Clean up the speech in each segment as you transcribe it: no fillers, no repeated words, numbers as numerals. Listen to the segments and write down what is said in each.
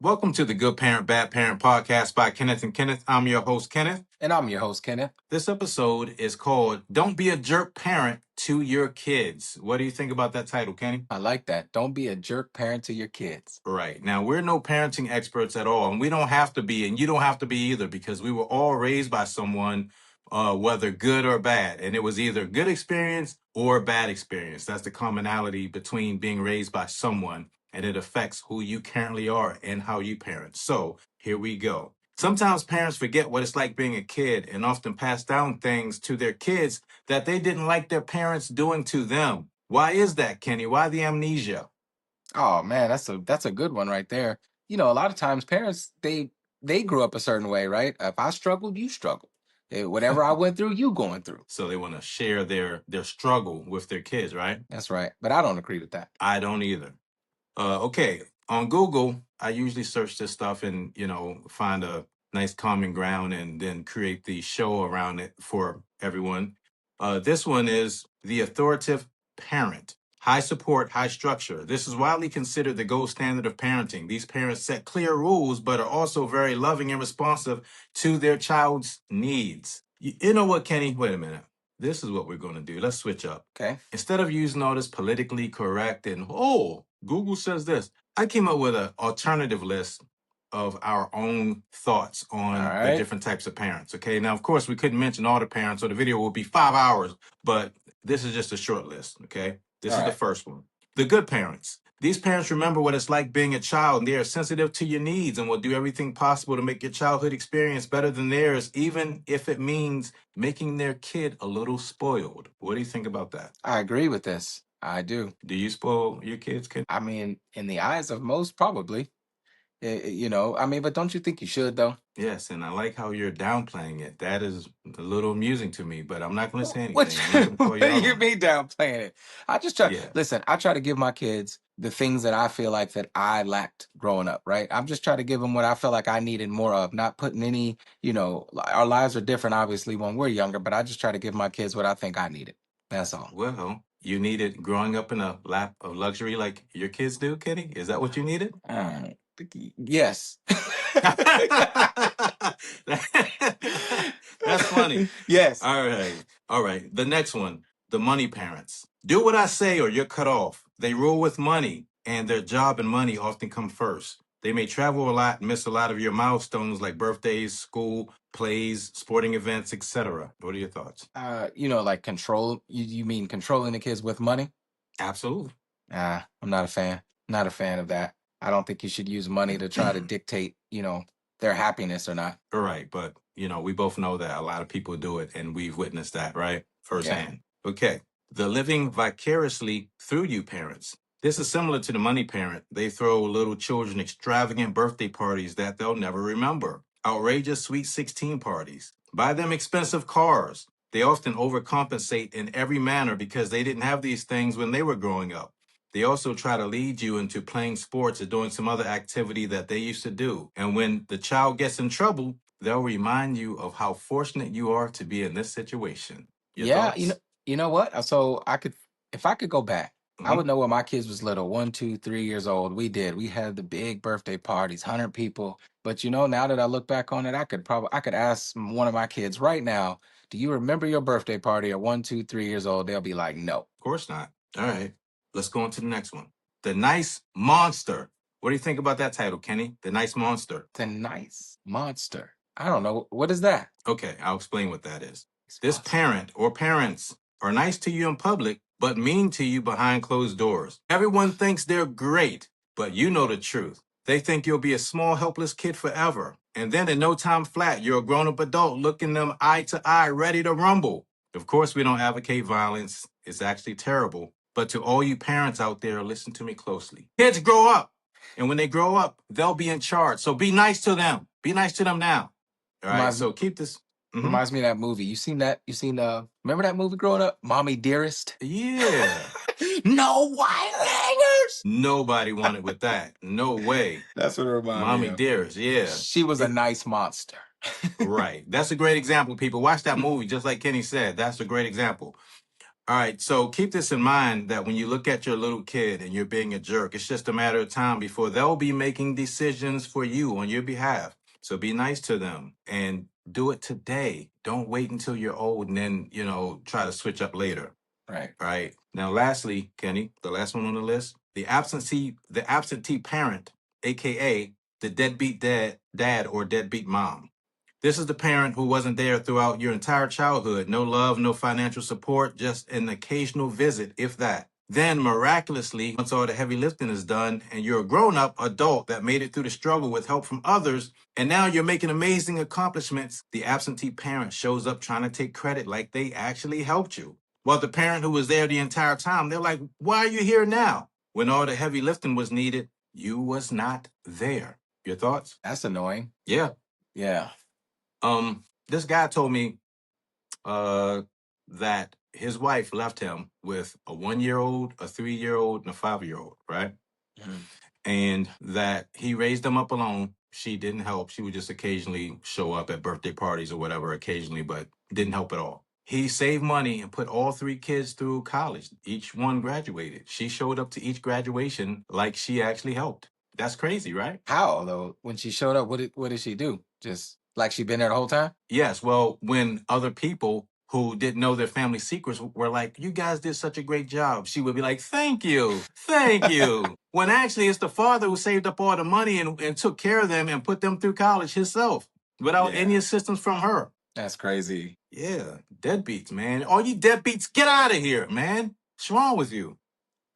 Welcome to the Good Parent, Bad Parent podcast by Kenneth and Kenneth. I'm your host, Kenneth. And I'm your host, Kenneth. This episode is called Don't Be a Jerk Parent to Your Kids. What do you think about that title, Kenny? I like that. Don't be a jerk parent to your kids. Right. Now, we're no parenting experts at all, and we don't have to be, and you don't have to be either, because we were all raised by someone, whether good or bad. And it was either good experience or bad experience. That's the commonality between being raised by someone, and it affects who you currently are and how you parent. So here we go. Sometimes parents forget what it's like being a kid and often pass down things to their kids that they didn't like their parents doing to them. Why is that, Kenny? Why the amnesia? Oh man, that's a good one right there. You know, a lot of times parents they grew up a certain way, right? If I struggled, you struggled. Whatever I went through, you going through. So they want to share their struggle with their kids, right? That's right. But I don't agree with that. I don't either. Okay, on Google, I usually search this stuff and find a nice common ground and then create the show around it for everyone. This one is the authoritative parent. High support, high structure. This is widely considered the gold standard of parenting. These parents set clear rules, but are also very loving and responsive to their child's needs. You know what, Kenny? Wait a minute. This is what we're going to do. Let's switch up. Okay. Instead of using all this politically correct and, Google says this, I came up with an alternative list of our own thoughts on All the right. different types of parents. Okay. Now, of course, we couldn't mention all the parents, so the video will be 5 hours, but this is just a short list. Okay. This All is the right. first one. The good parents. These parents remember what it's like being a child, and they are sensitive to your needs and will do everything possible to make your childhood experience better than theirs, even if it means making their kid a little spoiled. What do you think about that? I agree with this. I do. Do you spoil your kids, kid? I mean, in the eyes of most, probably. But don't you think you should though? Yes, and I like how you're downplaying it. That is a little amusing to me, but I'm not going to say anything. What, I'm not going to call what you do out you on it. mean downplaying it? I just try. Yeah. Listen, I try to give my kids the things that I feel like that I lacked growing up, right? I'm just trying to give them what I felt like I needed more of, not putting any, our lives are different, obviously, when we're younger, but I just try to give my kids what I think I needed. That's all. Well, you needed growing up in a lap of luxury like your kids do, Kenny? Is that what you needed? Yes. That's funny. Yes. All right. All right. The next one, the money parents. Do what I say or you're cut off. They rule with money, and their job and money often come first. They may travel a lot and miss a lot of your milestones like birthdays, school, plays, sporting events, etc. What are your thoughts? Like control. You mean controlling the kids with money? Absolutely. I'm not a fan. Not a fan of that. I don't think you should use money to try to dictate, their happiness or not. All right, but we both know that a lot of people do it, and we've witnessed that, right? Firsthand. Yeah. Okay. The living vicariously through you parents. This is similar to the money parent. They throw little children extravagant birthday parties that they'll never remember. Outrageous sweet 16 parties. Buy them expensive cars. They often overcompensate in every manner because they didn't have these things when they were growing up. They also try to lead you into playing sports or doing some other activity that they used to do. And when the child gets in trouble, they'll remind you of how fortunate you are to be in this situation. Your thoughts? You know what? So if I could go back, I would know when my kids was little, 1, 2, 3 years old. We had the big birthday parties, 100 people. But now that I look back on it, I could ask one of my kids right now, do you remember your birthday party at 1, 2, 3 years old? They'll be like, no. Of course not. All right. Let's go on to the next one. The Nice Monster. What do you think about that title, Kenny? The Nice Monster. The Nice Monster. I don't know. What is that? Okay, I'll explain what that is. This parent or parents are nice to you in public, but mean to you behind closed doors. Everyone thinks they're great, but you know the truth. They think you'll be a small, helpless kid forever. And then in no time flat, you're a grown-up adult looking them eye to eye, ready to rumble. Of course, we don't advocate violence. It's actually terrible. But to all you parents out there, listen to me closely. Kids grow up. And when they grow up, they'll be in charge. So be nice to them. Be nice to them now. All right, so keep this. Reminds me of that movie. You seen that? Remember that movie growing up? Mommy Dearest? Yeah. No wire hangers. Nobody wanted with that. No way. That's what it reminded me Mommy of. Dearest, yeah. She was a nice monster. Right. That's a great example, people. Watch that movie, just like Kenny said. That's a great example. All right, so keep this in mind that when you look at your little kid and you're being a jerk, it's just a matter of time before they'll be making decisions for you on your behalf. So be nice to them and do it today. Don't wait until you're old and then, try to switch up later. Right. Right. Now, lastly, Kenny, the last one on the list, the absentee parent, aka the deadbeat dad or deadbeat mom. This is the parent who wasn't there throughout your entire childhood. No love, no financial support, just an occasional visit, if that. Then miraculously, once all the heavy lifting is done and you're a grown-up adult that made it through the struggle with help from others, and now you're making amazing accomplishments, the absentee parent shows up trying to take credit like they actually helped you. While the parent who was there the entire time, they're like, why are you here now? When all the heavy lifting was needed, you was not there. Your thoughts? That's annoying. Yeah. Yeah. This guy told me that his wife left him with a 1-year-old, a 3-year-old, and a 5-year-old, right? Mhm. And that he raised them up alone. She didn't help. She would just occasionally show up at birthday parties or whatever, occasionally, but didn't help at all. He saved money and put all 3 kids through college. Each one graduated. She showed up to each graduation like she actually helped. That's crazy, right? How though? When she showed up, what did she do? Just like she been there the whole time? Yes. Well, when other people who didn't know their family secrets were like, you guys did such a great job, she would be like, thank you. Thank you. When actually it's the father who saved up all the money and took care of them and put them through college himself without any Yeah. assistance from her. That's crazy. Yeah. Deadbeats, man. All you deadbeats, get out of here, man. What's wrong with you?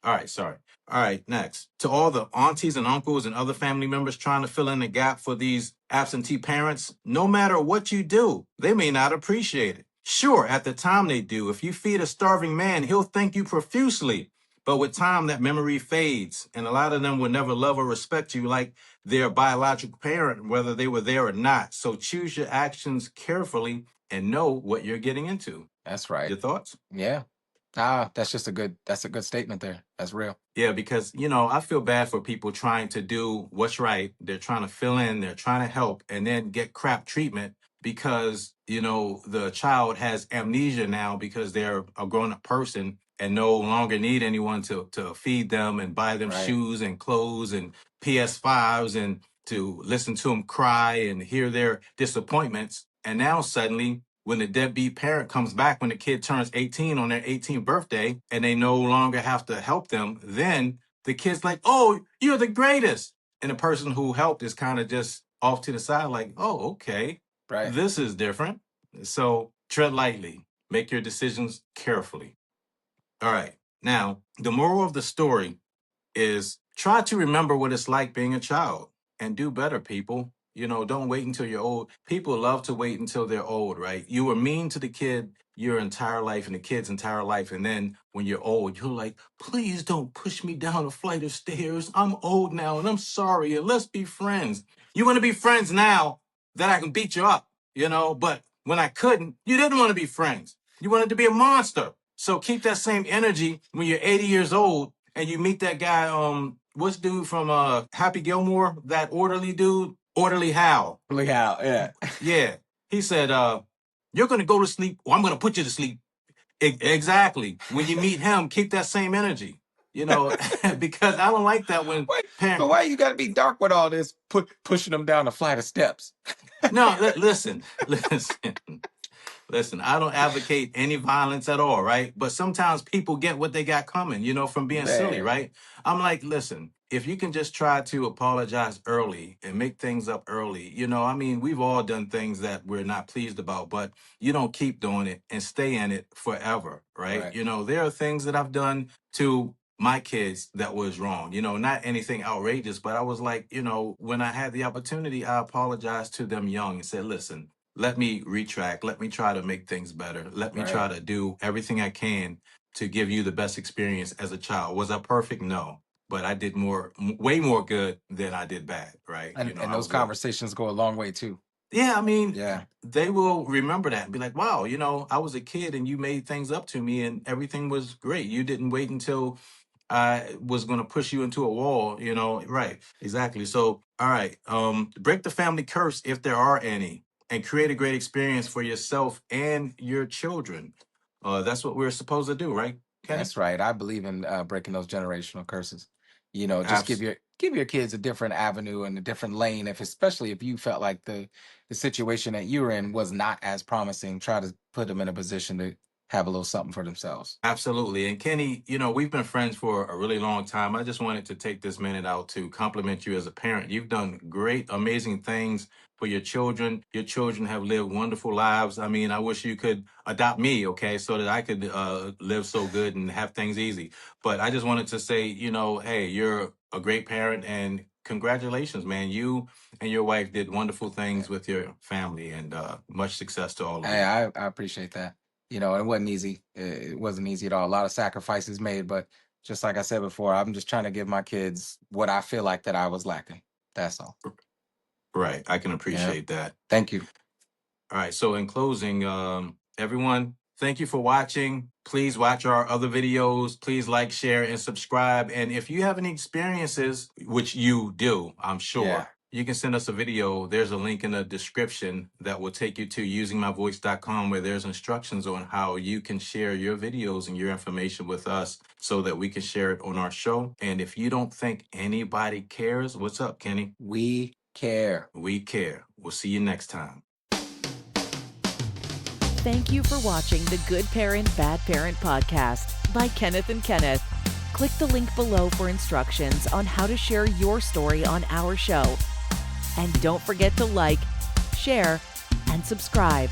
All right, sorry. All right, next. To all the aunties and uncles and other family members trying to fill in the gap for these absentee parents, no matter what you do, they may not appreciate it. Sure, at the time they do. If you feed a starving man, he'll thank you profusely. But with time, that memory fades, and a lot of them will never love or respect you like their biological parent, whether they were there or not. So choose your actions carefully and know what you're getting into. That's right. Your thoughts? Yeah. That's a good statement there. That's real. Yeah, because, I feel bad for people trying to do what's right. They're trying to fill in, they're trying to help, and then get crap treatment because, the child has amnesia now because they're a grown up person and no longer need anyone to feed them and buy them Right. shoes and clothes and PS5s and to listen to them cry and hear their disappointments. And now suddenly, when the deadbeat parent comes back when the kid turns 18 on their 18th birthday and they no longer have to help them, then the kid's like, oh, you're the greatest. And the person who helped is kind of just off to the side, like, oh, okay, Right. this is different. So tread lightly, make your decisions carefully. All right. Now, the moral of the story is try to remember what it's like being a child and do better, people. Don't wait until you're old. People love to wait until they're old, right? You were mean to the kid your entire life and the kid's entire life. And then when you're old, you're like, please don't push me down a flight of stairs. I'm old now and I'm sorry. And let's be friends. You want to be friends now that I can beat you up, but when I couldn't, you didn't want to be friends. You wanted to be a monster. So keep that same energy when you're 80 years old and you meet that guy, what's dude from Happy Gilmore, that orderly dude, Orderly Hal. Look how, yeah. Yeah. He said, you're gonna go to sleep, or I'm gonna put you to sleep. Exactly. When you meet him, keep that same energy. Because I don't like that when But why you gotta be dark with all this pushing them down a flight of steps? No, listen. Listen, I don't advocate any violence at all, right? But sometimes people get what they got coming, from being silly, Man. right? I'm like, listen, if you can just try to apologize early and make things up early, I mean, we've all done things that we're not pleased about, but you don't keep doing it and stay in it forever, right? Right. There are things that I've done to my kids that was wrong, not anything outrageous, but I was like, when I had the opportunity, I apologized to them young and said, listen, let me retract. Let me try to make things better. Let me try Right. to do everything I can to give you the best experience as a child. Was I perfect? No, but I did way more good than I did bad. Right? And I those was little. conversations go a long way too. Yeah, I mean, Yeah. they will remember that and be like, wow, I was a kid and you made things up to me and everything was great. You didn't wait until I was going to push you into a wall, right? Exactly. So, all right, break the family curse if there are any, and create a great experience for yourself and your children. That's what we're supposed to do, right, Kenny? That's right. I believe in breaking those generational curses. Just Abs- give your kids a different avenue and a different lane. If especially if you felt like the situation that you were in was not as promising, try to put them in a position to have a little something for themselves. Absolutely. And Kenny, we've been friends for a really long time. I just wanted to take this minute out to compliment you as a parent. You've done great, amazing things for your children. Your children have lived wonderful lives. I mean, I wish you could adopt me, okay, so that I could live so good and have things easy. But I just wanted to say, hey, you're a great parent and congratulations, man. You and your wife did wonderful things with your family and much success to all of Hey, you. I appreciate that. It wasn't easy. It wasn't easy at all. A lot of sacrifices made, but just like I said before, I'm just trying to give my kids what I feel like that I was lacking. That's all. Right. I can Yeah. appreciate that. Thank you. All right. So in closing, everyone, thank you for watching. Please watch our other videos. Please like, share, and subscribe. And if you have any experiences, which you do, I'm Yeah. sure, you can send us a video. There's a link in the description that will take you to usingmyvoice.com where there's instructions on how you can share your videos and your information with us so that we can share it on our show. And if you don't think anybody cares, what's up, Kenny? We care. We care. We'll see you next time. Thank you for watching the Good Parent, Bad Parent podcast by Kenneth and Kenneth. Click the link below for instructions on how to share your story on our show. And don't forget to like, share, and subscribe.